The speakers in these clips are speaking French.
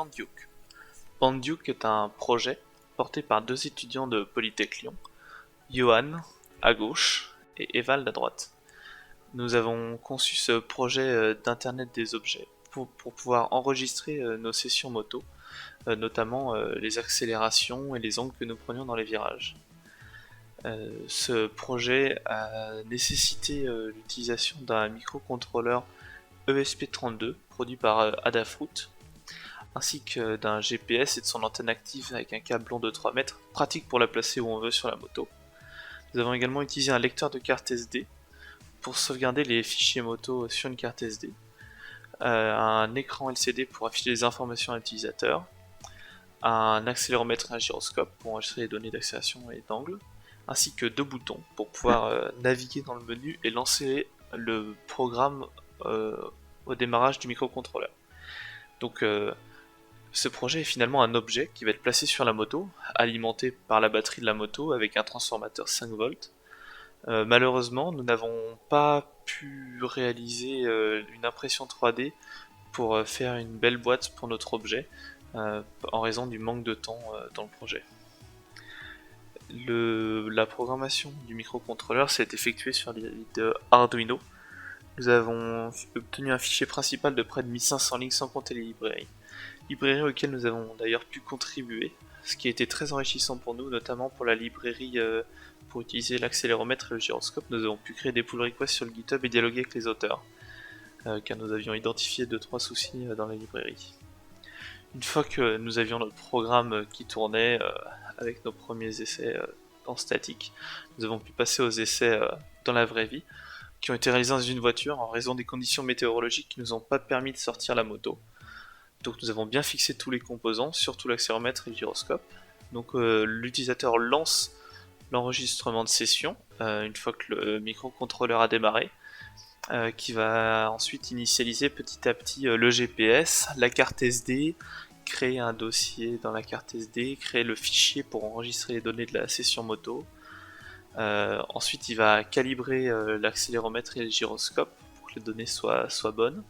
Banduke. Banduke est un projet porté par deux étudiants de Polytech Lyon, Johan à gauche et Evald à droite. Nous avons conçu ce projet d'internet des objets pour pouvoir enregistrer nos sessions moto, notamment les accélérations et les angles que nous prenions dans les virages. Ce projet a nécessité l'utilisation d'un microcontrôleur ESP32 produit par Adafruit, ainsi que d'un GPS et de son antenne active avec un câble long de 3 mètres, pratique pour la placer où on veut sur la moto. Nous avons également utilisé un lecteur de carte SD pour sauvegarder les fichiers moto sur une carte SD, un écran LCD pour afficher les informations à l'utilisateur, un accéléromètre et un gyroscope pour enregistrer les données d'accélération et d'angle, ainsi que deux boutons pour pouvoir naviguer dans le menu et lancer le programme au démarrage du microcontrôleur. Donc ce projet est finalement un objet qui va être placé sur la moto, alimenté par la batterie de la moto avec un transformateur 5 volts. Malheureusement, nous n'avons pas pu réaliser une impression 3D pour faire une belle boîte pour notre objet, en raison du manque de temps dans le projet. La programmation du microcontrôleur s'est effectuée sur les de Arduino. Nous avons obtenu un fichier principal de près de 1500 lignes sans compter les librairies auxquelles nous avons d'ailleurs pu contribuer, ce qui a été très enrichissant pour nous, notamment pour la librairie pour utiliser l'accéléromètre et le gyroscope. Nous avons pu créer des pull requests sur le GitHub et dialoguer avec les auteurs, car nous avions identifié 2-3 soucis dans la librairie. Une fois que nous avions notre programme qui tournait avec nos premiers essais en statique, nous avons pu passer aux essais dans la vraie vie, qui ont été réalisés dans une voiture en raison des conditions météorologiques qui nous ont pas permis de sortir la moto. Donc nous avons bien fixé tous les composants, surtout l'accéléromètre et le gyroscope. Donc l'utilisateur lance l'enregistrement de session une fois que le microcontrôleur a démarré, qui va ensuite initialiser petit à petit le GPS, la carte SD, créer un dossier dans la carte SD, créer le fichier pour enregistrer les données de la session moto. Ensuite il va calibrer l'accéléromètre et le gyroscope pour que les données soient bonnes.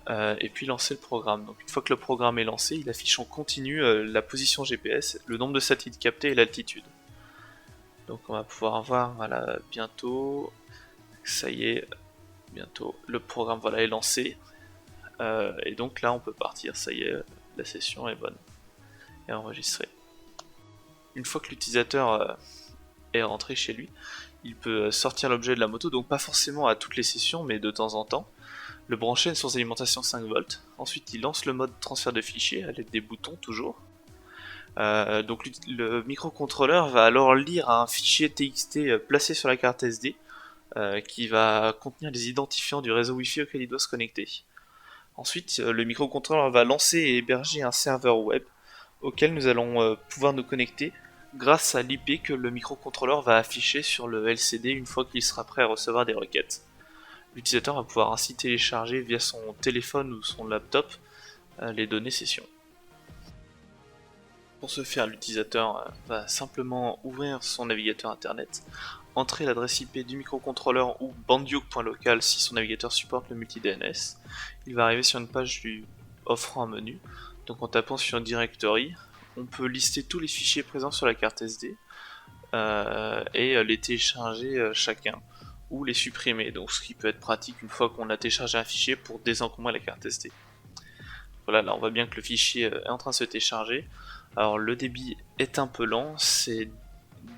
Et puis lancer le programme. Donc une fois que le programme est lancé, il affiche en continu la position GPS, le nombre de satellites captés et l'altitude. Donc on va pouvoir voir, voilà, bientôt, ça y est, bientôt le programme voilà, est lancé. Et donc là on peut partir, ça y est, la session est bonne et enregistrée. Une fois que l'utilisateur est rentré chez lui, il peut sortir l'objet de la moto, donc pas forcément à toutes les sessions, mais de temps en temps, le brancher à une source d'alimentation 5 volts. Ensuite il lance le mode transfert de fichiers à l'aide des boutons toujours. Donc le microcontrôleur va alors lire un fichier TXT placé sur la carte SD qui va contenir les identifiants du réseau Wi-Fi auquel il doit se connecter. Ensuite le microcontrôleur va lancer et héberger un serveur web auquel nous allons pouvoir nous connecter grâce à l'IP que le microcontrôleur va afficher sur le LCD une fois qu'il sera prêt à recevoir des requêtes. L'utilisateur va pouvoir ainsi télécharger via son téléphone ou son laptop les données session. Pour ce faire, l'utilisateur va simplement ouvrir son navigateur internet, entrer l'adresse IP du microcontrôleur ou banduke.local si son navigateur supporte le multi-DNS. Il va arriver sur une page offrant un menu. Donc en tapant sur Directory, on peut lister tous les fichiers présents sur la carte SD et les télécharger chacun ou les supprimer, donc ce qui peut être pratique une fois qu'on a téléchargé un fichier pour désencombrer la carte SD. Voilà, là on voit bien que le fichier est en train de se télécharger. Alors le débit est un peu lent, c'est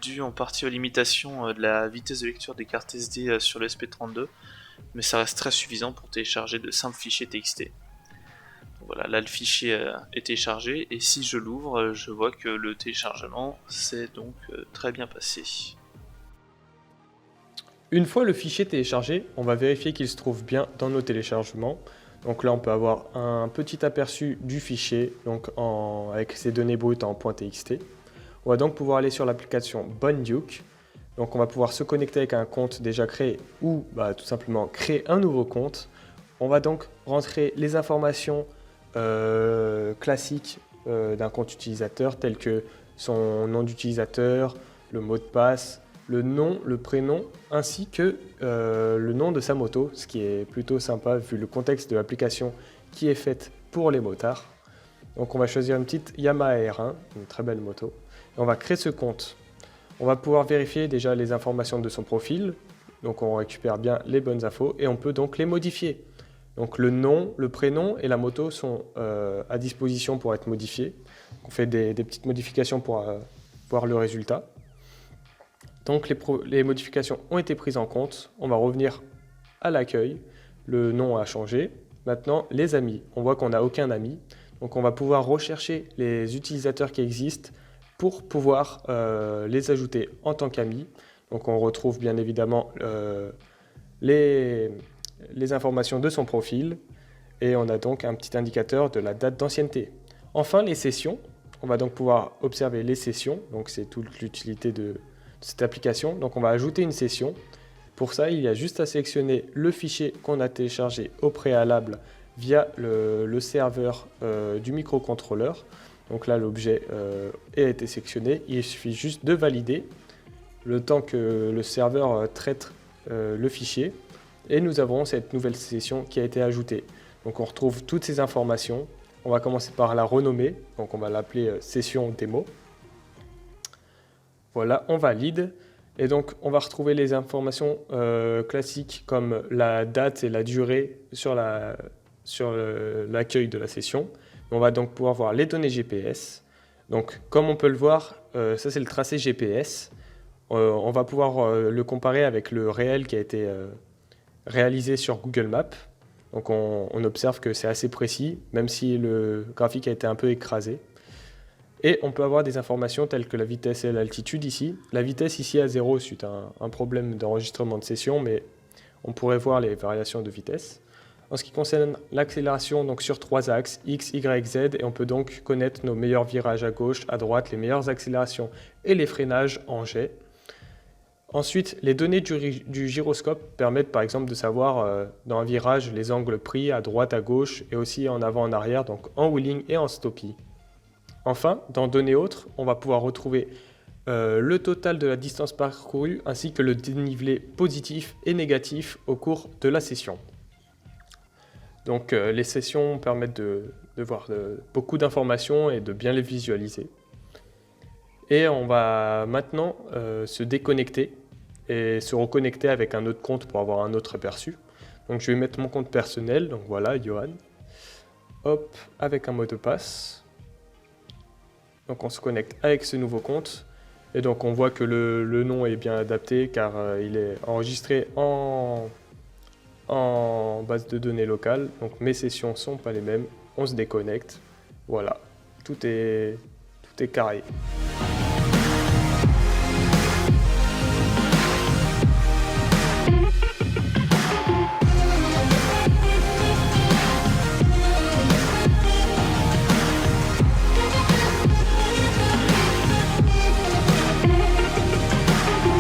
dû en partie aux limitations de la vitesse de lecture des cartes SD sur le SP32, mais ça reste très suffisant pour télécharger de simples fichiers TXT. Donc voilà, là le fichier est téléchargé, et si je l'ouvre, je vois que le téléchargement s'est donc très bien passé. Une fois le fichier téléchargé, on va vérifier qu'il se trouve bien dans nos téléchargements. Donc là, on peut avoir un petit aperçu du fichier donc avec ses données brutes en .txt. On va donc pouvoir aller sur l'application Banduke. Donc on va pouvoir se connecter avec un compte déjà créé ou tout simplement créer un nouveau compte. On va donc rentrer les informations classiques d'un compte utilisateur tels que son nom d'utilisateur, le mot de passe, le nom, le prénom, ainsi que le nom de sa moto, ce qui est plutôt sympa vu le contexte de l'application qui est faite pour les motards. Donc on va choisir une petite Yamaha R1, une très belle moto. Et on va créer ce compte. On va pouvoir vérifier déjà les informations de son profil. Donc on récupère bien les bonnes infos et on peut donc les modifier. Donc le nom, le prénom et la moto sont à disposition pour être modifiés. On fait des petites modifications pour voir le résultat. Donc les modifications ont été prises en compte. On va revenir à l'accueil. Le nom a changé. Maintenant, les amis. On voit qu'on n'a aucun ami. Donc on va pouvoir rechercher les utilisateurs qui existent pour pouvoir les ajouter en tant qu'amis. Donc on retrouve bien évidemment les informations de son profil et on a donc un petit indicateur de la date d'ancienneté. Enfin, les sessions. On va donc pouvoir observer les sessions. Donc c'est toute l'utilité de cette application. Donc on va ajouter une session. Pour ça, il y a juste à sélectionner le fichier qu'on a téléchargé au préalable via le serveur du microcontrôleur. Donc là, l'objet a été sélectionné. Il suffit juste de valider le temps que le serveur traite le fichier. Et nous avons cette nouvelle session qui a été ajoutée. Donc on retrouve toutes ces informations. On va commencer par la renommer. Donc on va l'appeler session démo. Voilà, on valide. Et donc on va retrouver les informations classiques comme la date et la durée sur l'accueil de la session. On va donc pouvoir voir les données GPS. Donc comme on peut le voir, ça c'est le tracé GPS. On va pouvoir le comparer avec le réel qui a été réalisé sur Google Maps. Donc on observe que c'est assez précis, même si le graphique a été un peu écrasé. Et on peut avoir des informations telles que la vitesse et l'altitude ici. La vitesse ici à 0 suite à un problème d'enregistrement de session, mais on pourrait voir les variations de vitesse. En ce qui concerne l'accélération, donc sur 3 axes, X, Y, Z, et on peut donc connaître nos meilleurs virages à gauche, à droite, les meilleures accélérations et les freinages en jet. Ensuite, les données du gyroscope permettent par exemple de savoir dans un virage les angles pris à droite, à gauche et aussi en avant, en arrière, donc en wheeling et en stoppie. Enfin, dans données autres, on va pouvoir retrouver le total de la distance parcourue ainsi que le dénivelé positif et négatif au cours de la session. Donc les sessions permettent de voir beaucoup d'informations et de bien les visualiser. Et on va maintenant se déconnecter et se reconnecter avec un autre compte pour avoir un autre aperçu. Donc je vais mettre mon compte personnel, donc voilà, Johan. Hop, avec un mot de passe. Donc on se connecte avec ce nouveau compte. Et donc on voit que le nom est bien adapté car il est enregistré en base de données locale. Donc mes sessions ne sont pas les mêmes. On se déconnecte. Voilà, tout est carré.